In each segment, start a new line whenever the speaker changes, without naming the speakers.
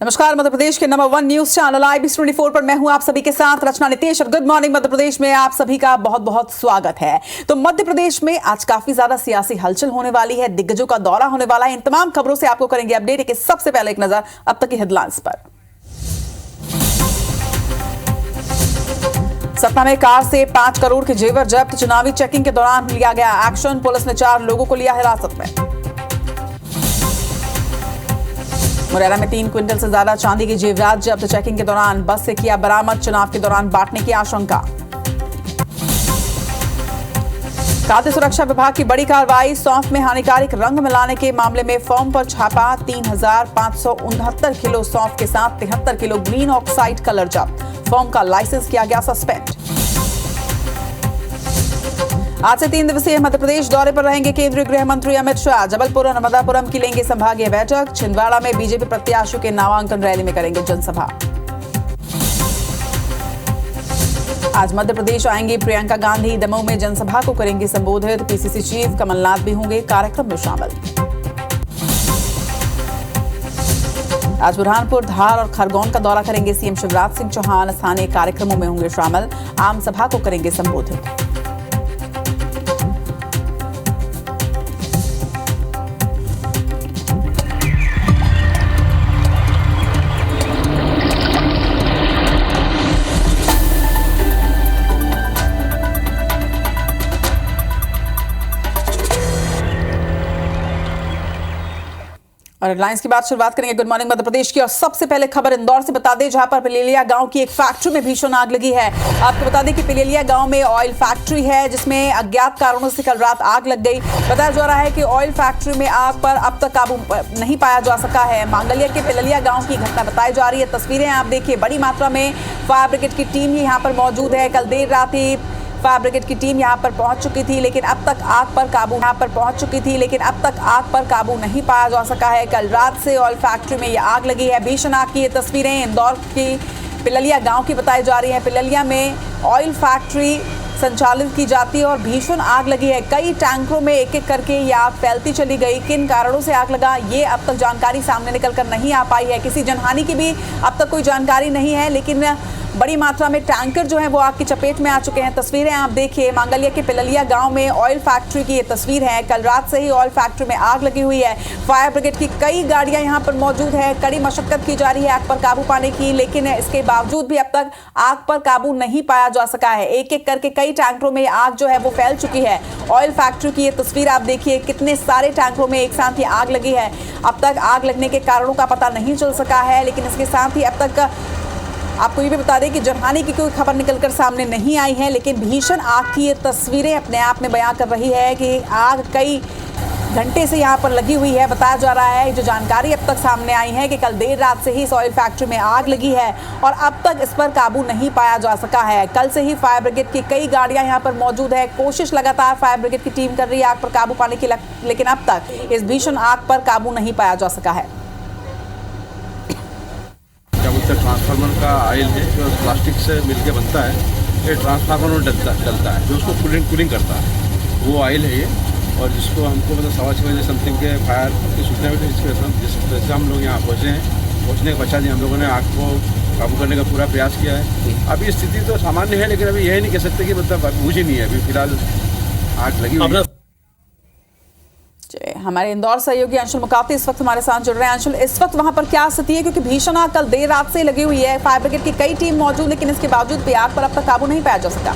नमस्कार, मध्य प्रदेश के number 1 news channel IB24 पर मैं हूं आप सभी के साथ रचना नितेश और गुड मॉर्निंग मध्य प्रदेश में आप सभी का बहुत बहुत स्वागत है। तो मध्य प्रदेश में आज काफी ज्यादा सियासी हलचल होने वाली है, दिग्गजों का दौरा होने वाला है। इन तमाम खबरों से आपको करेंगे अपडेट। लेकिन सबसे पहले एक नजर अब तक की हेडलाइंस पर। सतना में कार से 5 करोड़ के जेवर जब्त, चुनावी चेकिंग के दौरान लिया गया एक्शन। पुलिस ने 4 लोगों को लिया हिरासत में। मुरैना में 3 क्विंटल से ज्यादा चांदी की जेवरात जब्त, चेकिंग के दौरान बस से किया बरामद, चुनाव के दौरान बांटने की आशंका। खाद्य सुरक्षा विभाग की बड़ी कार्रवाई, सौंफ में हानिकारक रंग मिलाने के मामले में फर्म पर छापा। 3,569 किलो सौंफ के साथ 73 किलो ग्रीन ऑक्साइड कलर जब्त, फर्म का लाइसेंस किया गया सस्पेंड। आज से 3 दिवसीय मध्य प्रदेश दौरे पर रहेंगे केंद्रीय गृह मंत्री अमित शाह। जबलपुर और नर्मदापुरम की लेंगे संभागीय बैठक। छिंदवाड़ा में बीजेपी प्रत्याशियों के नामांकन रैली में करेंगे जनसभा। आज मध्य प्रदेश आएंगी प्रियंका गांधी, दमोह में जनसभा को करेंगे संबोधित। पीसीसी चीफ कमलनाथ भी होंगे कार्यक्रम में शामिल। आज बुरहानपुर, धार और खरगोन का दौरा करेंगे सीएम शिवराज सिंह चौहान। स्थानीय कार्यक्रमों में होंगे शामिल, आम सभा को करेंगे संबोधित। और हेडलाइंस की बात शुरुआत करेंगे गुड मॉर्निंग मध्य प्रदेश की। और सबसे पहले खबर इंदौर से बता दें, जहां पर पिलेलिया गांव की एक फैक्ट्री में भीषण आग लगी है। आपको बता दें कि पिलेलिया गांव में ऑयल फैक्ट्री है, जिसमें अज्ञात कारणों से कल रात आग लग गई। बताया जा रहा है कि ऑयल फैक्ट्री में आग पर अब तक काबू नहीं पाया जा सका है। मांगलिया के पिलेलिया गाँव की घटना बताई जा रही है। तस्वीरें आप देखिए, बड़ी मात्रा में फायर ब्रिगेड की टीम ही यहाँ पर मौजूद है। कल देर रात ही फायर ब्रिगेड की टीम यहां पर पहुंच चुकी थी, लेकिन अब तक आग पर काबू नहीं पाया जा सका है। कल रात से ऑयल फैक्ट्री में यह आग लगी है। भीषण आग की ये तस्वीरें इंदौर की पिललिया गांव की बताई जा रही है। पिललिया में ऑयल फैक्ट्री संचालित की जाती है और भीषण आग लगी है। कई टैंकरों में एक एक करके ये आग फैलती चली गई। किन कारणों से आग लगा, ये अब तक जानकारी सामने निकल कर नहीं आ पाई है। किसी जनहानि की भी अब तक कोई जानकारी नहीं है, लेकिन बड़ी मात्रा में टैंकर जो है वो आग की चपेट में आ चुके हैं। तस्वीरें आप देखिए, मांगलिया के पिललिया गांव में ऑयल फैक्ट्री की ये तस्वीर है। कल रात से ही ऑयल फैक्ट्री में आग लगी हुई है। फायर ब्रिगेड की कई गाड़ियां यहां पर मौजूद है। कड़ी मशक्कत की जा रही है आग पर काबू पाने की, लेकिन इसके बावजूद भी अब तक आग पर काबू नहीं पाया जा सका है। एक एक करके कई टैंकरों में आग जो है वो फैल चुकी है। ऑयल फैक्ट्री की ये तस्वीर आप देखिए, कितने सारे टैंकरों में एक साथ ही आग लगी है। अब तक आग लगने के कारणों का पता नहीं चल सका है, लेकिन इसके साथ ही अब तक आपको ये भी बता दें कि जनहानि की कोई खबर निकलकर सामने नहीं आई है। लेकिन भीषण आग की ये तस्वीरें अपने आप में बयां कर रही है कि आग कई घंटे से यहाँ पर लगी हुई है। बताया जा रहा है, जो जानकारी अब तक सामने आई है कि कल देर रात से ही इस ऑयल फैक्ट्री में आग लगी है और अब तक इस पर काबू नहीं पाया जा सका है। कल से ही फायर ब्रिगेड की कई गाड़ियां यहाँ पर मौजूद है। कोशिश लगातार फायर ब्रिगेड की टीम कर रही है आग पर काबू पाने की, लेकिन अब तक इस भीषण आग पर काबू नहीं पाया जा सका है।
ट्रांसफार्मर का ऑयल है जो प्लास्टिक से मिलके बनता है, ये ट्रांसफार्मर में डलता है, जो उसको कूलिंग करता है, वो ऑयल है ये। और जिसको हमको मतलब 6:15 बजे समथिंग के फायर की सूचना मिली, जिसकी वजह से हम लोग यहाँ पहुँचे हैं। पहुँचने के पश्चात हम लोगों ने आग को काबू करने का पूरा प्रयास किया है। अभी स्थिति तो सामान्य है, लेकिन अभी यह नहीं कह सकते कि मतलब बुझ ही नहीं है। अभी फिलहाल आग लगी हुई है।
हमारे इंदौर सहयोगी अंशुल मुकाती इस वक्त हमारे साथ जुड़ रहे हैं। अंशुल, इस वक्त वहां पर क्या स्थिति है, क्योंकि भीषण आग कल देर रात से लगी हुई है। फायर ब्रिगेड की कई टीम मौजूद, लेकिन इसके बावजूद भी आग पर अब तक काबू नहीं पाया जा सका।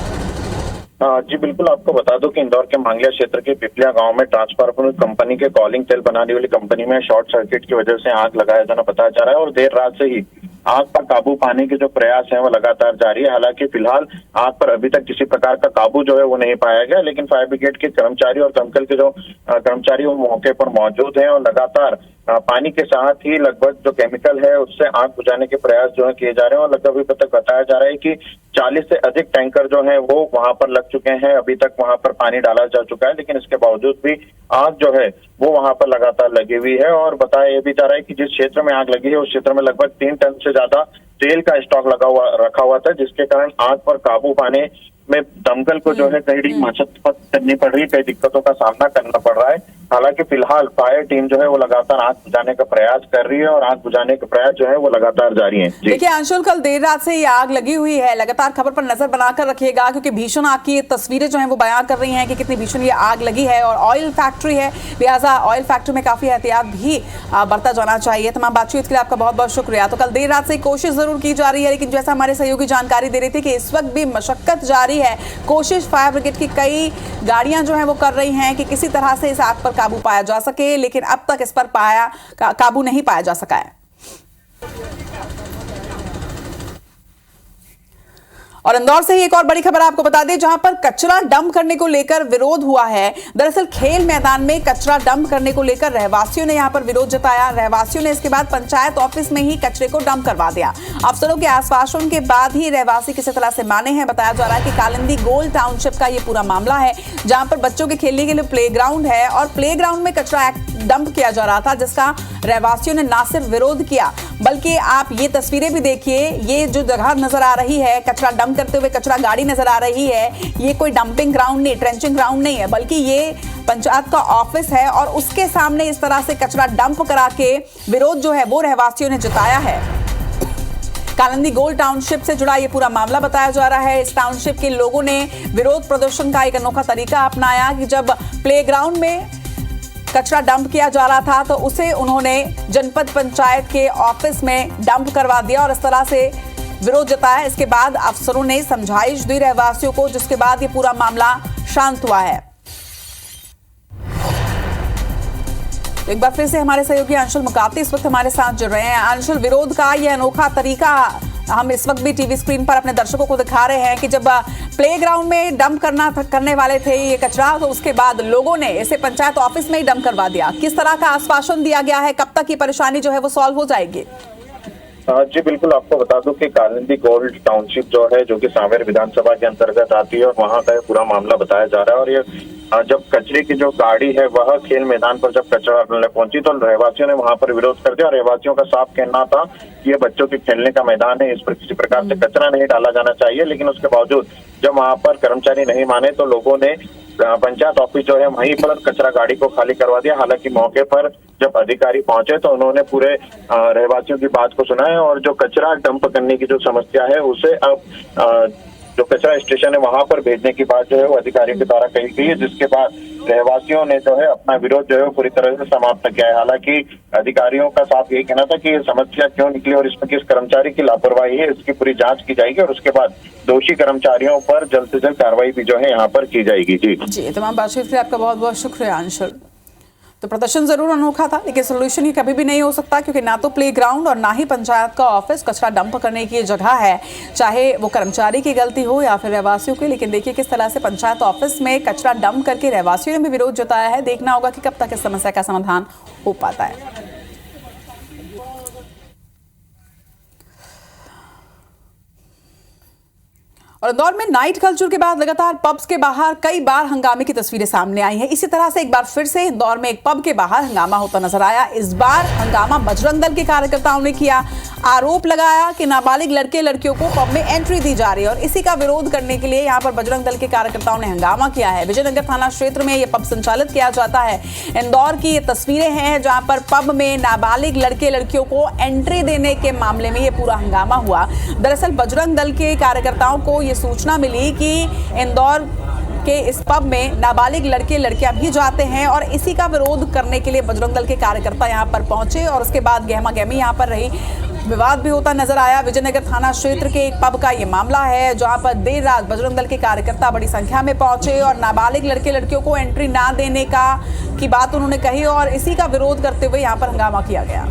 जी बिल्कुल, आपको बता दूं कि इंदौर के मांगलिया क्षेत्र के पिपलिया गांव में ट्रांसफार्मर कंपनी के कॉलिंग तेल बनाने वाली कंपनी में शॉर्ट सर्किट की वजह से आग लगाया जाना बताया जा रहा है। और देर रात से ही आग पर काबू पाने के जो प्रयास है वो लगातार जारी है। हालांकि फिलहाल आग पर अभी तक किसी प्रकार का काबू जो है वो नहीं पाया गया, लेकिन फायर ब्रिगेड के कर्मचारी और दमकल के जो कर्मचारी वो मौके पर मौजूद हैं और लगातार पानी के साथ ही लगभग जो केमिकल है उससे आग बुझाने के प्रयास जो है किए जा रहे हैं। और लगभग अभी तक बताया जा रहा है कि 40 से अधिक टैंकर जो है वो वहां पर लग चुके हैं। अभी तक वहां पर पानी डाला जा चुका है, लेकिन इसके बावजूद भी आग जो है वो वहां पर लगातार लगी हुई है। और बताया ये भी जा रहा है कि जिस क्षेत्र में आग लगी है उस क्षेत्र में लगभग 3 टन से ज्यादा तेल का स्टॉक रखा हुआ था, जिसके कारण आग पर काबू पाने में दमकल को जो है कई मशक्कत करनी पड़ रही है, कई दिक्कतों का सामना करना पड़ रहा है। हालांकि फिलहाल फायर टीम जो है वो लगातार आग बुझाने का प्रयास कर रही है और आग बुझाने के प्रयास जो है वो लगातार जारी है।
देखिए अंशुल, कल देर रात से ये आग लगी हुई है, लगातार खबर पर नजर बनाकर रखिएगा क्योंकि भीषण आग की तस्वीरें जो हैं वो बयां कर रही हैं कि कितनी भीषण ये आग लगी है और ऑयल फैक्ट्री है, लिहाजा ऑयल फैक्ट्री में काफी एहतियात भी बरता जाना चाहिए। तमाम बातचीत के लिए आपका बहुत बहुत शुक्रिया। तो कल देर रात से कोशिश जरूर की जा रही है, लेकिन जैसा हमारे सहयोगी जानकारी दे रही थी कि इस वक्त भी मशक्कत जारी है, कोशिश फायर ब्रिगेड की कई गाड़ियां जो है वो कर रही हैं कि किसी तरह से इस आग पर काबू पाया जा सके, लेकिन अब तक इस पर काबू नहीं पाया जा सका है। और इंदौर से ही एक और बड़ी खबर आपको बता दें, जहां पर कचरा डंप करने को लेकर विरोध हुआ है। दरअसल खेल मैदान में कचरा डंप करने को लेकर रहवासियों ने यहां पर विरोध जताया। रहवासियों ने इसके बाद पंचायत ऑफिस में ही कचरे को डंप करवा दिया। अफसरों के आश्वासन के बाद ही रहवासी किसी तरह से माने हैं। बताया जा रहा है कि कालिंदी गोल्ड टाउनशिप का ये पूरा मामला है, जहां पर बच्चों के खेलने के लिए प्लेग्राउंड है और प्लेग्राउंड में कचरा डंप किया जा रहा था, जिसका रहवासियों ने ना सिर्फ विरोध किया बल्कि आप ये तस्वीरें भी देखिए, ये जो जगह नजर आ रही है कचरा डंप करते हुए कचरा गाड़ी नजर आ रही है, ये कोई डंपिंग ग्राउंड नहीं, ट्रेंचिंग ग्राउंड नहीं है, बल्कि ये पंचायत का ऑफिस है और उसके सामने इस तरह से कचरा डंप करा के विरोध जो है वो रहवासियों ने जताया है। कालिंदी गोल्ड टाउनशिप से जुड़ा ये पूरा मामला बताया जा रहा है। इस टाउनशिप के लोगों ने विरोध प्रदर्शन का एक अनोखा तरीका अपनाया कि जब प्लेग्राउंड में कचरा डंप किया जा रहा था तो उसे उन्होंने जनपद पंचायत के ऑफिस में डंप करवा दिया और इस तरह से विरोध जताया। इसके बाद अफसरों ने समझाइश दी रहवासियों को, जिसके बाद ये पूरा मामला शांत हुआ है। एक बार फिर से हमारे सहयोगी अंशुल मुकाती इस वक्त हमारे साथ जुड़ रहे हैं। अंशुल, विरोध का यह अनोखा तरीका हम इस वक्त भी टीवी स्क्रीन पर अपने दर्शकों को दिखा रहे हैं कि जब प्लेग्राउंड में डंप करने वाले थे ये कचरा, तो उसके बाद लोगों ने इसे पंचायत ऑफिस में ही डंप करवा दिया। किस तरह का आश्वासन दिया गया है, कब तक ये परेशानी जो है वो सॉल्व हो जाएगी?
जी बिल्कुल, आपको बता दूं कि कालिंदी गोल्ड टाउनशिप जो है, जो कि सांवेर विधानसभा के अंतर्गत आती है और वहां का पूरा मामला बताया जा रहा है। और ये जब कचरे की जो गाड़ी है वह खेल मैदान पर जब कचरा डालने पहुंची तो रहवासियों ने वहां पर विरोध कर दिया और रहवासियों का साफ कहना था कि ये बच्चों के खेलने का मैदान है, इस पर किसी प्रकार से कचरा नहीं डाला जाना चाहिए। लेकिन उसके बावजूद जब वहां पर कर्मचारी नहीं माने तो लोगों ने पंचायत ऑफिस जो है वहीं पर कचरा गाड़ी को खाली करवा दिया। हालांकि मौके पर जब अधिकारी पहुंचे तो उन्होंने पूरे रहवासियों की बात को सुना है और जो कचरा डंप करने की जो समस्या है उसे अब जो कचरा स्टेशन है वहां पर भेजने की बात जो है वो अधिकारियों के द्वारा कही गई है, जिसके बाद रहवासियों ने जो है अपना विरोध जो है पूरी तरह से समाप्त किया है। हालांकि अधिकारियों का साफ यही कहना था कि ये समस्या क्यों निकली और इसमें किस कर्मचारी की लापरवाही है, इसकी पूरी जांच की जाएगी और उसके बाद दोषी कर्मचारियों पर जल्द से जल्द कार्रवाई भी जो है यहाँ पर की जाएगी।
जी, तमाम बातचीत के लिए आपका बहुत बहुत शुक्रिया अंशुल। तो प्रदर्शन जरूर अनोखा था, लेकिन सोल्यूशन ये कभी भी नहीं हो सकता क्योंकि ना तो प्लेग्राउंड और ना ही पंचायत का ऑफिस कचरा डंप करने की जगह है, चाहे वो कर्मचारी की गलती हो या फिर रहवासियों की। लेकिन देखिए किस तरह से पंचायत ऑफिस में कचरा डंप करके रहवासियों ने भी विरोध जताया है। देखना होगा कि कब तक इस समस्या का समाधान हो पाता है। और इंदौर में नाइट कल्चर के बाद लगातार पब्स के बाहर कई बार हंगामे की तस्वीरें सामने आई हैं। इसी तरह से एक बार फिर से इंदौर में एक पब के बाहर हंगामा होता नजर आया। इस बार हंगामा बजरंग दल के कार्यकर्ताओं ने किया। आरोप लगाया कि नाबालिग लड़के लड़कियों को पब में एंट्री दी जा रही है और इसी का विरोध करने के लिए यहां पर बजरंग दल के कार्यकर्ताओं ने हंगामा किया है। विजयनगर थाना क्षेत्र में यह पब संचालित किया जाता है। इंदौर की ये तस्वीरें हैं जहां पर पब में नाबालिग लड़के लड़कियों को एंट्री देने के मामले में यह पूरा हंगामा हुआ। दरअसल बजरंग दल के कार्यकर्ताओं को ये सूचना मिली कि इंदौर के इस पब में नाबालिग लड़के लड़कियां भी जाते हैं और इसी का विरोध करने के लिए बजरंग दल के कार्यकर्ता यहां पर पहुंचे और उसके बाद गहमा गहमी यहां पर रही, विवाद भी होता नजर आया। विजयनगर थाना क्षेत्र के एक पब का ये मामला है जहां पर देर रात बजरंग दल के कार्यकर्ता बड़ी संख्या में पहुंचे और नाबालिग लड़के लड़कियों को एंट्री ना देने की बात उन्होंने कही और इसी का विरोध करते हुए यहां पर हंगामा किया गया।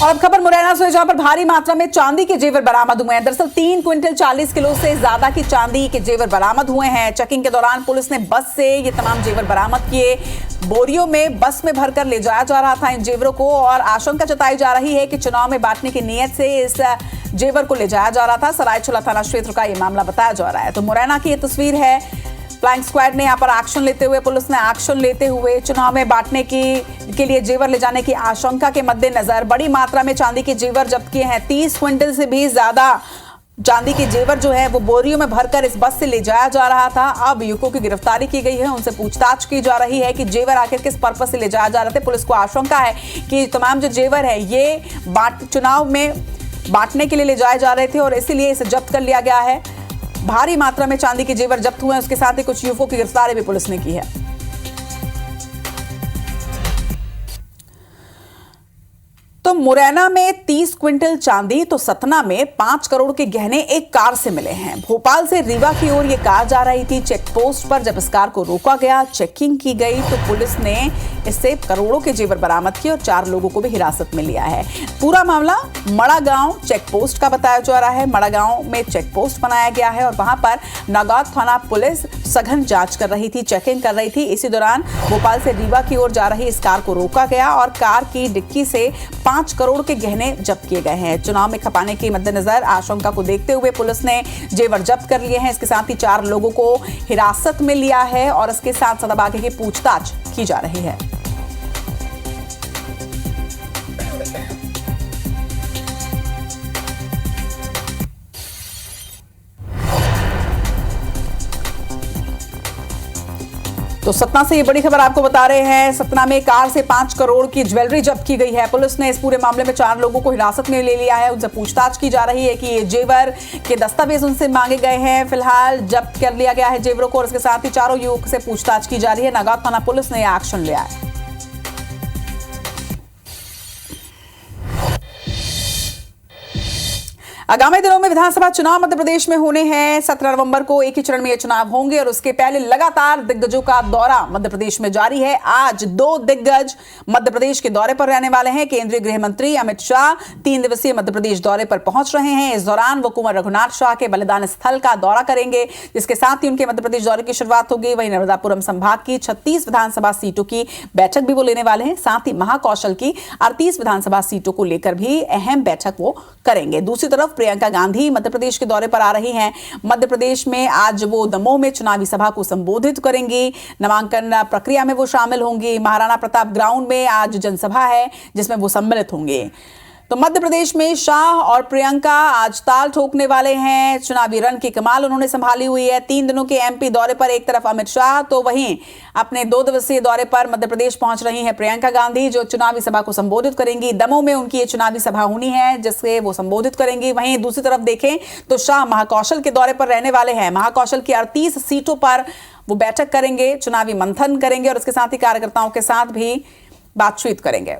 और अब खबर मुरैना से, जहां पर भारी मात्रा में चांदी के जेवर बरामद हुए हैं। दरअसल 3 क्विंटल 40 किलो से ज्यादा की चांदी के जेवर बरामद हुए हैं। चेकिंग के दौरान पुलिस ने बस से ये तमाम जेवर बरामद किए। बोरियों में बस में भरकर ले जाया जा रहा था इन जेवरों को और आशंका जताई जा रही है कि चुनाव में बांटने की नीयत से इस जेवर को ले जाया जा रहा था। सरायछोला थाना क्षेत्र का ये मामला बताया जा रहा है। तो मुरैना की ये तस्वीर है। फ्लाइंग स्क्वाड ने यहाँ पर एक्शन लेते हुए, पुलिस ने एक्शन लेते हुए चुनाव में बांटने के लिए जेवर ले जाने की आशंका के मद्देनजर बड़ी मात्रा में चांदी के जेवर जब्त किए हैं। 30 क्विंटल से भी ज्यादा चांदी के जेवर जो है वो बोरियों में भरकर इस बस से ले जाया जा रहा था। अब युवकों की गिरफ्तारी की गई है, उनसे पूछताछ की जा रही है कि जेवर आखिर किस पर्पज से ले जाया जा रहे थे। पुलिस को आशंका है कि तमाम जो जेवर है ये चुनाव में बांटने के लिए ले जाए जा रहे थे और इसीलिए इसे जब्त कर लिया गया है। भारी मात्रा में चांदी के जेवर जब्त हुए हैं। उसके साथ ही कुछ युवकों की गिरफ्तारी भी पुलिस ने की है। तो मुरैना में 30 क्विंटल चांदी तो सतना में 5 करोड़ के गहने एक कार से मिले हैं। भोपाल से रीवा की ओर ये कार जा रही थी। चेक पोस्ट पर जब इस कार को रोका गया, चेकिंग की गई तो पुलिस ने इससे करोड़ों के जेवर बरामद किए और 4 लोगों को भी हिरासत में लिया है। पूरा मामला मड़ा गांव चेक पोस्ट का बताया जा रहा है। मड़ा गांव में चेक पोस्ट बनाया गया है और वहां पर नागौद थाना पुलिस सघन जांच कर रही थी, चेकिंग कर रही थी। इसी दौरान भोपाल से रीवा की ओर जा रही इस कार को रोका गया और कार की डिक्की से 5 करोड़ के गहने जब्त किए गए हैं। चुनाव में खपाने के मद्देनजर आशंका को देखते हुए पुलिस ने जेवर जब्त कर लिए हैं। इसके साथ ही 4 लोगों को हिरासत में लिया है और इसके साथ साथ आगे की पूछताछ की जा रही है। तो सतना से ये बड़ी खबर आपको बता रहे हैं। सतना में कार से 5 करोड़ की ज्वेलरी जब्त की गई है। पुलिस ने इस पूरे मामले में 4 लोगों को हिरासत में ले लिया है। उनसे पूछताछ की जा रही है कि ये जेवर के दस्तावेज उनसे मांगे गए हैं। फिलहाल जब्त कर लिया गया है जेवरों को और इसके साथ ही 4 युवकों से पूछताछ की जा रही है। नागौद थाना पुलिस ने यह एक्शन लिया है। आगामी दिनों में विधानसभा चुनाव मध्य प्रदेश में होने हैं। 17 नवंबर को एक ही चरण में ये चुनाव होंगे और उसके पहले लगातार दिग्गजों का दौरा मध्य प्रदेश में जारी है। आज 2 दिग्गज मध्य प्रदेश के दौरे पर रहने वाले हैं। केंद्रीय गृह मंत्री अमित शाह 3 दिवसीय मध्य प्रदेश दौरे पर पहुंच रहे हैं। इस दौरान वो कुंवर रघुनाथ शाह के बलिदान स्थल का दौरा करेंगे, जिसके साथ ही उनके मध्य प्रदेश दौरे की शुरुआत होगी। वहीं नर्मदापुरम संभाग की 36 विधानसभा सीटों की बैठक भी वो लेने वाले हैं। साथ ही महाकौशल की 38 विधानसभा सीटों को लेकर भी अहम बैठक वो करेंगे। दूसरी तरफ प्रियंका गांधी मध्य प्रदेश के दौरे पर आ रही हैं। मध्य प्रदेश में आज वो दमोह में चुनावी सभा को संबोधित करेंगी। नामांकन प्रक्रिया में वो शामिल होंगी। महाराणा प्रताप ग्राउंड में आज जनसभा है जिसमें वो सम्मिलित होंगे। तो मध्य प्रदेश में शाह और प्रियंका आज ताल ठोकने वाले हैं। चुनावी रण की कमाल उन्होंने संभाली हुई है। 3 दिनों के एमपी दौरे पर एक तरफ अमित शाह तो वहीं अपने 2 दिवसीय दौरे पर मध्य प्रदेश पहुंच रही हैं प्रियंका गांधी, जो चुनावी सभा को संबोधित करेंगी। दमोह में उनकी ये चुनावी सभा होनी है जिससे वो संबोधित करेंगी। वहीं दूसरी तरफ देखें तो शाह महाकौशल के दौरे पर रहने वाले हैं। महाकौशल की 38 सीटों पर वो बैठक करेंगे, चुनावी मंथन करेंगे और इसके साथ ही कार्यकर्ताओं के साथ भी बातचीत करेंगे।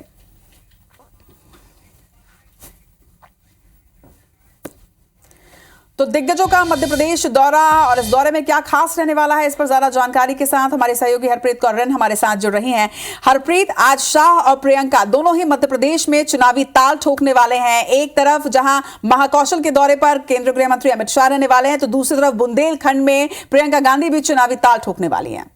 तो दिग्गजों का मध्य प्रदेश दौरा और इस दौरे में क्या खास रहने वाला है, इस पर ज्यादा जानकारी के साथ हमारे सहयोगी हरप्रीत कौर हमारे साथ जुड़ रही हैं। हरप्रीत, आज शाह और प्रियंका दोनों ही मध्य प्रदेश में चुनावी ताल ठोकने वाले हैं। एक तरफ जहां महाकौशल के दौरे पर केंद्रीय गृह मंत्री अमित शाह रहने वाले हैं, तो दूसरी तरफ बुंदेलखंड में प्रियंका गांधी भी चुनावी ताल ठोकने वाली हैं।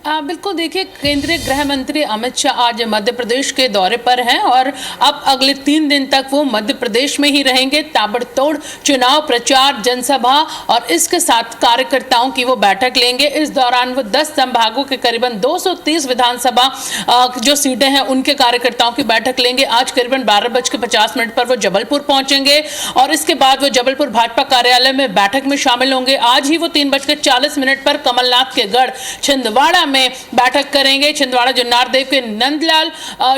बिल्कुल, देखिए, केंद्रीय गृह मंत्री अमित शाह आज मध्य प्रदेश के दौरे पर हैं और अब अगले 3 दिन तक वो मध्य प्रदेश में ही रहेंगे। ताबड़तोड़ चुनाव प्रचार, जनसभा और इसके साथ कार्यकर्ताओं की वो बैठक लेंगे। इस दौरान वो 10 संभागों के करीबन 230 विधानसभा जो सीटें हैं उनके कार्यकर्ताओं की बैठक लेंगे। आज करीबन 12:50 पर वो जबलपुर पहुंचेंगे और इसके बाद वो जबलपुर भाजपा कार्यालय में बैठक में शामिल होंगे। आज ही वो 3:40 पर कमलनाथ के गढ़ छिंदवाड़ा में बैठक करेंगे। छिंदवाड़ा जुन्नारदेव के नंदलाल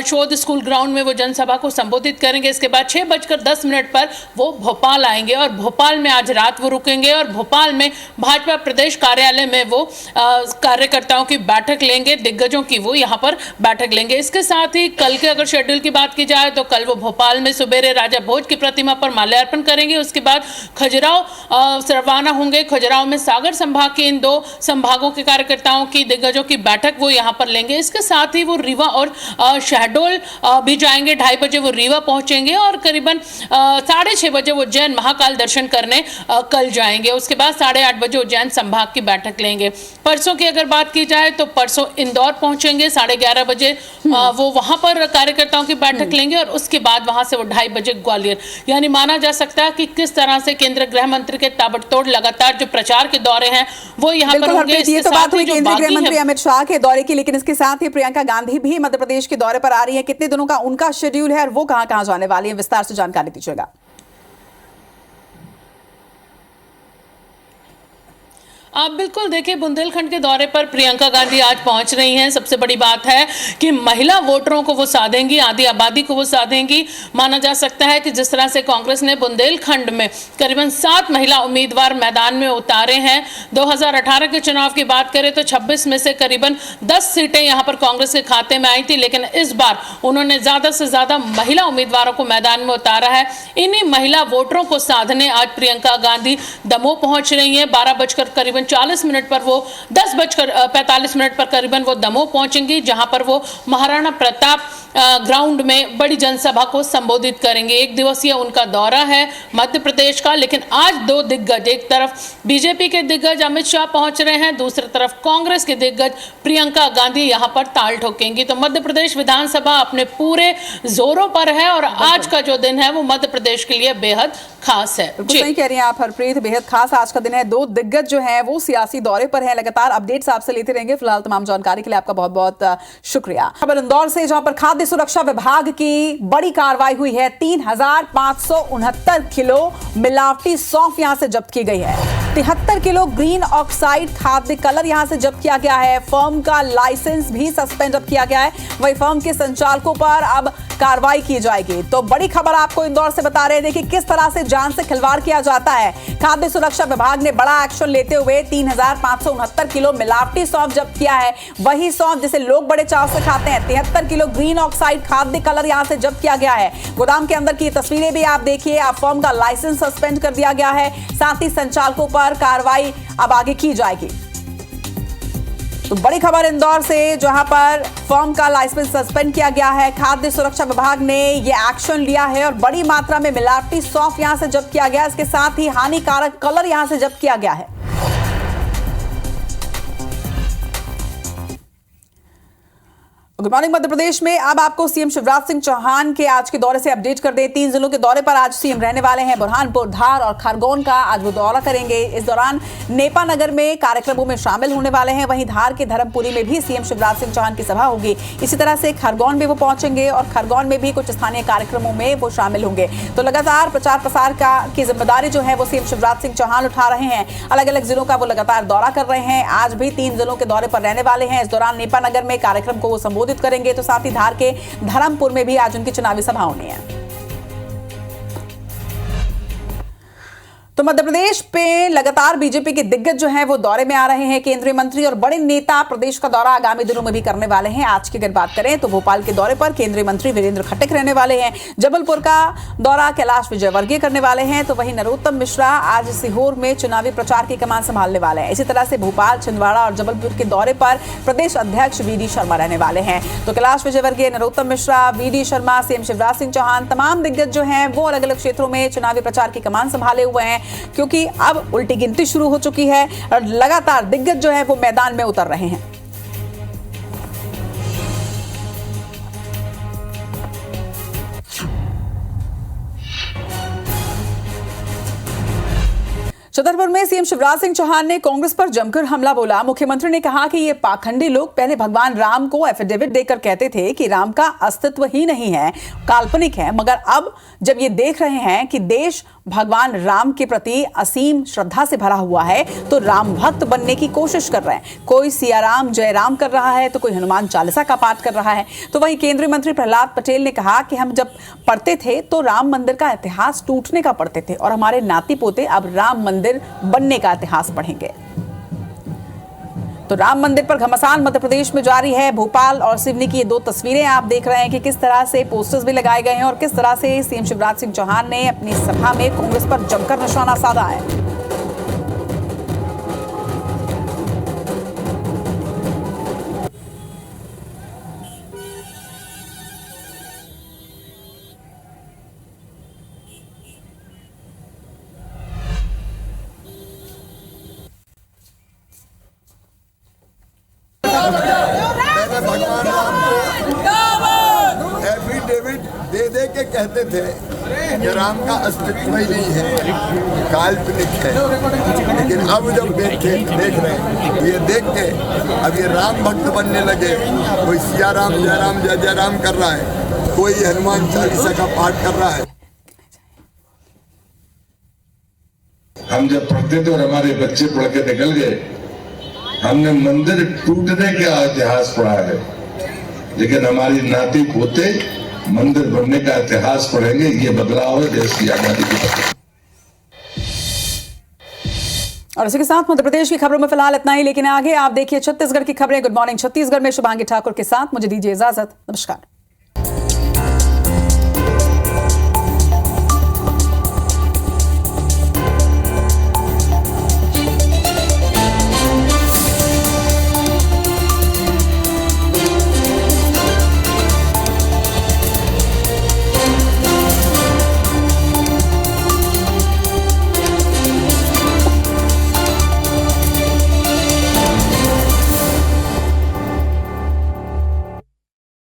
शोध स्कूल ग्राउंड में वो जनसभा को संबोधित करेंगे। इसके बाद 6:10 पर वो भोपाल आएंगे और भोपाल में आज रात वो रुकेंगे और भोपाल में भाजपा प्रदेश कार्यालय में वो कार्यकर्ताओं की बैठक लेंगे। दिग्गजों की वो यहाँ पर बैठक लेंगे। इसके साथ ही कल के अगर शेड्यूल की बात की जाए तो कल वो भोपाल में सुबेरे राजा भोज की प्रतिमा पर माल्यार्पण करेंगे। उसके बाद खजुराहो रवाना होंगे। खजुराहो में सागर संभाग के इन 2 संभागों के कार्यकर्ताओं की, दिग्गजों की बैठक वो यहां पर लेंगे। इसके साथ ही वो रीवा और शहडोल भी जाएंगे। 2:30 बजे वो रीवा पहुंचेंगे और करीबन 6:30 बजे वो उज्जैन महाकाल दर्शन करने कल जाएंगे। उसके बाद 8:30 बजे उज्जैन संभाग की बैठक लेंगे। परसों की अगर बात की जाए तो परसों इंदौर पहुंचेंगे। 11:30 बजे वो वहां पर कार्यकर्ताओं की बैठक लेंगे और उसके बाद वहां से वो 2:30 बजे ग्वालियर। यानी माना जा सकता है कि किस तरह से केंद्रीय गृह मंत्री के ताबड़तोड़ लगातार जो प्रचार के दौरे हैं वो यहाँ पर होंगे।
ये तो बात हुई केंद्रीय गृह मंत्री अमित अमित शाह के दौरे की, लेकिन इसके साथ ही प्रियंका गांधी भी मध्य प्रदेश के दौरे पर आ रही है। कितने दिनों का उनका शेड्यूल है और वो कहां कहां जाने वाली है, विस्तार से जानकारी दीजिएगा।
आप बिल्कुल देखिए, बुंदेलखंड के दौरे पर प्रियंका गांधी आज पहुंच रही हैं। सबसे बड़ी बात है कि महिला वोटरों को वो साधेंगी, आधी आबादी को वो साधेंगी। माना जा सकता है कि जिस तरह से कांग्रेस ने बुंदेलखंड में करीबन 7 महिला उम्मीदवार मैदान में उतारे हैं। 2018 के चुनाव की बात करें तो 26 में से करीबन 10 सीटें यहां पर कांग्रेस के खाते में आई थी, लेकिन इस बार उन्होंने ज्यादा से ज्यादा महिला उम्मीदवारों को मैदान में उतारा है। इन्हीं महिला वोटरों को साधने आज प्रियंका गांधी दमोह पहुंच रही है। 12 बजकर करीबन 40 मिनट पर वो 10 बजकर 45 मिनट पर करीबन वो दमोह पहुंचेंगी, जहां पर वो महाराणा प्रताप ग्राउंड में बड़ी जनसभा को संबोधित करेंगे। 1 दिवसीय उनका दौरा है मध्य प्रदेश का, लेकिन आज 2 दिग्गज, एक तरफ बीजेपी के दिग्गज अमित शाह पहुंच रहे हैं, दूसरी तरफ कांग्रेस के दिग्गज प्रियंका गांधी यहां पर ताल ठोकेंगी। तो मध्य प्रदेश विधानसभा अपने पूरे जोरों पर है और आज का जो दिन है वो मध्य प्रदेश के लिए बेहद खास है।
सही कह रही हैं आप हरप्रीत, बेहद खास आज का दिन है। 2 दिग्गज जो हैं वो सियासी दौरे पर हैं। लगातार अपडेट्स आपसे लेते रहेंगे। फिलहाल तमाम जानकारी के लिए आपका बहुत बहुत शुक्रिया। खबर इंदौर से, जहां पर खाद्य सुरक्षा विभाग की बड़ी कार्रवाई हुई है। 3569 किलो मिलावटी सौंफ यहां से जब्त की गई है। 73 किलो ग्रीन ऑक्साइड खाद्य कलर यहां से जब्त किया गया है। फर्म का लाइसेंस भी सस्पेंड किया गया है। वही फर्म के संचालकों पर अब कार्रवाई की जाएगी। तो बड़ी खबर आपको इंदौर से बता रहे हैं। देखिए किस तरह से जान से खिलवाड़ किया जाता है। खाद्य सुरक्षा विभाग ने बड़ा एक्शन लेते हुए 3569 किलो मिलावटी सौंफ जब्त किया है। वही सौंफ जिसे लोग बड़े चाव से खाते हैं। 73 किलो ग्रीन ऑक्साइड खाद्य कलर यहां से जब्त किया गया है। गोदाम के अंदर की तस्वीरें भी आप देखिए। अब फर्म का लाइसेंस सस्पेंड कर दिया गया है। साथ ही संचालकों पर कार्रवाई अब आगे की जाएगी। तो बड़ी खबर इंदौर से, जहां पर फर्म का लाइसेंस सस्पेंड किया गया है। खाद्य सुरक्षा विभाग ने यह एक्शन लिया है और बड़ी मात्रा में मिलावटी सौंफ यहां से जब्त किया गया। इसके साथ ही हानिकारक कलर यहां से जब्त किया गया है। गुड मॉर्निंग मध्य प्रदेश में अब आपको सीएम शिवराज सिंह चौहान के आज के दौरे से अपडेट कर दें। 3 जिलों के दौरे पर आज सीएम रहने वाले हैं। बुरहानपुर, धार और खरगोन का आज वो दौरा करेंगे। इस दौरान नेपा नगर में कार्यक्रमों में शामिल होने वाले हैं। वहीं धार के धर्मपुरी में भी सीएम शिवराज सिंह चौहान की सभा होगी। इसी तरह से खरगोन में वो पहुंचेंगे और खरगोन में भी कुछ स्थानीय कार्यक्रमों में वो शामिल होंगे। तो लगातार प्रचार प्रसार की जिम्मेदारी जो है वो सीएम शिवराज सिंह चौहान उठा रहे हैं। अलग अलग जिलों का वो लगातार दौरा कर रहे हैं। आज भी 3 जिलों के दौरे पर रहने वाले हैं। इस दौरान नेपा नगर में कार्यक्रम को वो संबोधित करेंगे। तो साथ ही धार के धर्मपुर में भी आज उनकी चुनावी सभा होनी है। तो मध्य प्रदेश पे लगातार बीजेपी के दिग्गज जो हैं वो दौरे में आ रहे हैं। केंद्रीय मंत्री और बड़े नेता प्रदेश का दौरा आगामी दिनों में भी करने वाले हैं। आज की अगर बात करें तो भोपाल के दौरे पर केंद्रीय मंत्री वीरेंद्र खट्टक रहने वाले हैं। जबलपुर का दौरा कैलाश विजयवर्गीय करने वाले हैं। तो वहीं नरोत्तम मिश्रा आज सीहोर में चुनावी प्रचार की कमान संभालने वाले हैं। इसी तरह से भोपाल, छिंदवाड़ा और जबलपुर के दौरे पर प्रदेश अध्यक्ष वी.डी. शर्मा रहने वाले हैं। तो कैलाश विजयवर्गीय, नरोत्तम मिश्रा, वी.डी. शर्मा, सीएम शिवराज सिंह चौहान, तमाम दिग्गज जो हैं वो अलग अलग क्षेत्रों में चुनावी प्रचार की कमान संभाले हुए हैं, क्योंकि अब उल्टी गिनती शुरू हो चुकी है और लगातार दिग्गज जो है वो मैदान में उतर रहे हैं। छतरपुर में सीएम शिवराज सिंह चौहान ने कांग्रेस पर जमकर हमला बोला। मुख्यमंत्री ने कहा कि ये पाखंडी लोग पहले भगवान राम को एफिडेविट देकर कहते थे कि राम का अस्तित्व ही नहीं है, काल्पनिक है, मगर अब जब ये देख रहे हैं कि देश भगवान राम के प्रति असीम श्रद्धा से भरा हुआ है तो राम भक्त बनने की कोशिश कर रहे हैं। कोई सिया राम जय राम कर रहा है तो कोई हनुमान चालीसा का पाठ कर रहा है। तो वहीं केंद्रीय मंत्री प्रहलाद पटेल ने कहा कि हम जब पढ़ते थे तो राम मंदिर का इतिहास टूटने का पढ़ते थे और हमारे नाती पोते अब राम मंदिर बनने का इतिहास पढ़ेंगे। तो राम मंदिर पर घमासान मध्य प्रदेश में जारी है। भोपाल और सिवनी की ये 2 तस्वीरें आप देख रहे हैं कि किस तरह से पोस्टर्स भी लगाए गए हैं और किस तरह से सीएम शिवराज सिंह चौहान ने अपनी सभा में कांग्रेस पर जमकर निशाना साधा है।
एफिडेविट दे दे के कहते थे ये राम का अस्तित्व ही नहीं है, काल्पनिक है। लेकिन अब जब देख रहे हैं, ये देख के अब ये राम भक्त बनने लगे। कोई सिया राम जय जय राम कर रहा है, कोई हनुमान चालीसा का पाठ कर रहा है।
हम जब पढ़ते थे और हमारे बच्चे पढ़ के निकल गए, हमने मंदिर टूटने का इतिहास पढ़ा है, लेकिन हमारी नाती पोते मंदिर बनने का इतिहास पढ़ेंगे। ये बदलाव है देश की आजादी की तरफ।
और इसी के साथ मध्य प्रदेश की खबरों में फिलहाल इतना ही, लेकिन आगे आप देखिए छत्तीसगढ़ की खबरें। गुड मॉर्निंग छत्तीसगढ़ में शुभांगी ठाकुर के साथ मुझे दीजिए इजाजत। नमस्कार।